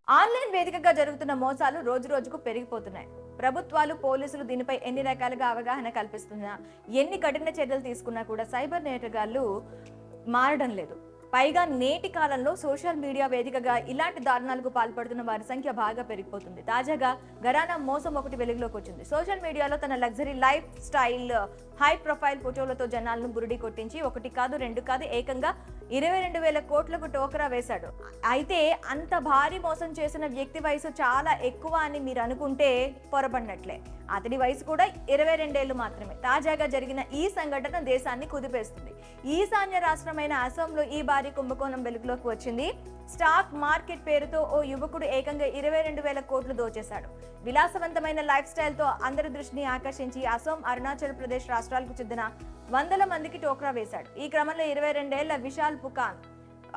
Online వేదికగా జరుగుతున్న మోసాలు రోజు రోజుకు పెరిగిపోతున్నాయి. ప్రభుత్వాలు, పోలీసులు దీనిపై ఎన్ని రకాలుగా అవగాహన కల్పిస్తున్నా, ఎన్ని కఠిన చర్యలు తీసుకున్నా కూడా సైబర్ నేరగాళ్లు మారడం లేదు. పైగా నేటి కాలంలో సోషల్ మీడియా వేదికగా ఇలాంటి దారుణాలకు పాల్పడుతున్న వారి సంఖ్య బాగా పెరిగిపోతుంది. తాజాగా ఘరానా మోసం ఒకటి వెలుగులోకి వచ్చింది. సోషల్ మీడియాలో తన luxury lifestyle, high profile ఫోటోలతో జనాలను బురిడి కొట్టించి ఒకటి కాదు, రెండు కాదు, ఏకంగా 22,000 కోట్లకు టోకరా వేశాడు. అయితే అంత భారీ మోసం చేసిన వ్యక్తి వయసు చాలా ఎక్కువ అని మీరు అనుకుంటే పొరపడినట్లే. అతడి వయసు కూడా 22 ఏళ్లు మాత్రమే. తాజాగా జరిగిన ఈ సంఘటన దేశాన్ని కుదిపేస్తుంది. ఈశాన్య రాష్ట్రమైన అసోంలో ఈ భారీ కుంభకోణం వెలుగులోకి వచ్చింది. స్టాక్ మార్కెట్ పేరుతో ఓ యువకుడు ఏకంగా 22,000 కోట్లు దోచేశాడు. విలాసవంతమైన లైఫ్ స్టైల్ తో అందరి దృష్టిని ఆకర్షించి అసోం, అరుణాచల్ ప్రదేశ్ రాష్ట్రాలకు చెందిన వందల మందికి టోకరా వేశాడు. ఈ క్రమంలో 22 ఏళ్ల విశాల్ పుకాన్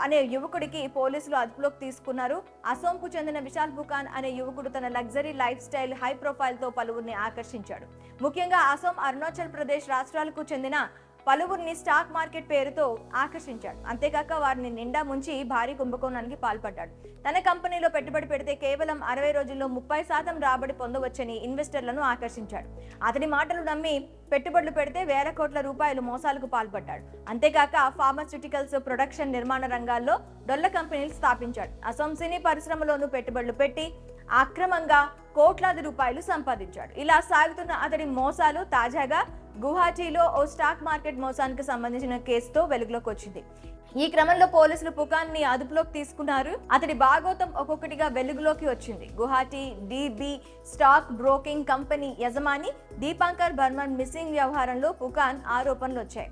అనే యువకుడికి పోలీసులు అదుపులోకి తీసుకున్నారు. అసోంకు చెందిన విశాల్ పుకాన్ అనే యువకుడు తన luxury lifestyle, high profile తో పలువురిని ఆకర్షించాడు. ముఖ్యంగా అసోం, అరుణాచల్ ప్రదేశ్ రాష్ట్రాలకు చెందిన పలువురిని స్టాక్ మార్కెట్ పేరుతో ఆకర్షించాడు. అంతేకాక వారిని నిండా ముంచి భారీ కుంభకోణానికి పాల్పడ్డాడు. తన కంపెనీలో పెట్టుబడి పెడితే కేవలం 60 రోజుల్లో 30% రాబడి పొందవచ్చని ఇన్వెస్టర్లను ఆకర్షించాడు. అతని మాటలు నమ్మి పెట్టుబడులు పెడితే వేల కోట్ల రూపాయలు మోసాలకు పాల్పడ్డాడు. అంతేకాక ఫార్మాస్యూటికల్స్, ప్రొడక్షన్, నిర్మాణ రంగాల్లో డొల్ల కంపెనీలు స్థాపించాడు. అసోం సినీ పరిశ్రమలోనూ పెట్టుబడులు పెట్టి అక్రమంగా కోట్లాది రూపాయలు సంపాదించాడు. ఇలా సాగుతున్న అతడి మోసాలు తాజాగా గువాహటీలో ఓ స్టాక్ మార్కెట్ మోసానికి సంబంధించిన కేసుతో వెలుగులోకి వచ్చింది. ఈ క్రమంలో పోలీసులు పుకాన్ ని అదుపులోకి తీసుకున్నారు. అతడి భాగోతం ఒక్కొక్కటిగా వెలుగులోకి వచ్చింది. గువాహటీ డీబీ స్టాక్ బ్రోకింగ్ కంపెనీ యజమాని దీపాంకర్ బర్మన్ మిస్సింగ్ వ్యవహారంలో పుకాన్ ఆరోపణలు వచ్చాయి.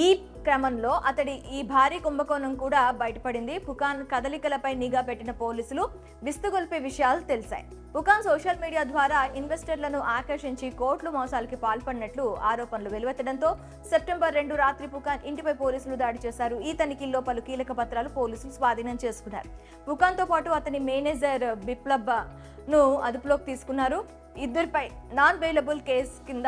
ఈ క్రమంలో అతడి ఈ భారీ కుంభకోణం కూడా బయటపడింది. పుకాన్ కదలికలపై నిఘా పెట్టిన పోలీసులు విస్తుగొల్పే విషయాలు తెలిసాయి. పుకాన్ సోషల్ మీడియా ద్వారా ఇన్వెస్టర్లను ఆకర్షించి కోట్లు మోసాలకి పాల్పడినట్లు ఆరోపణలు వెలువెత్తడంతో సెప్టెంబర్ 2 రాత్రి పుకాన్ ఇంటిపై పోలీసులు దాడి చేశారు. ఈ తనిఖీల్లో పలు కీలక పత్రాలు పోలీసులు స్వాధీనం చేసుకున్నారు. పుకాన్ తో పాటు అతని మేనేజర్ బిప్లబ్ ను అదుపులోకి తీసుకున్నారు. ఇద్దరిపై నాన్ బెయిలబుల్ కేసు కింద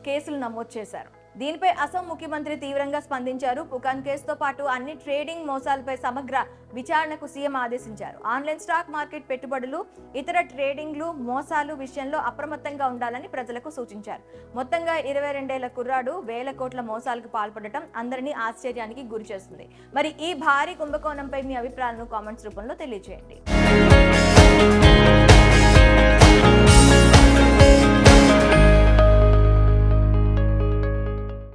కేసులు నమోదు చేశారు. దీనిపై అసోం ముఖ్యమంత్రి తీవ్రంగా స్పందించారు. పుకాన్ కేసుతో పాటు అన్ని ట్రేడింగ్ మోసాలపై సమగ్ర విచారణకు సీఎం ఆదేశించారు. ఆన్లైన్ స్టాక్ మార్కెట్ పెట్టుబడులు, ఇతర ట్రేడింగ్లు, మోసాలు విషయంలో అప్రమత్తంగా ఉండాలని ప్రజలకు సూచించారు. మొత్తంగా 22 ఏళ్ల కుర్రాడు వేల కోట్ల మోసాలకు పాల్పడటం అందరినీ ఆశ్చర్యానికి గురి చేస్తుంది. మరి ఈ భారీ కుంభకోణంపై మీ అభిప్రాయాలను కామెంట్స్ రూపంలో తెలియజేయండి.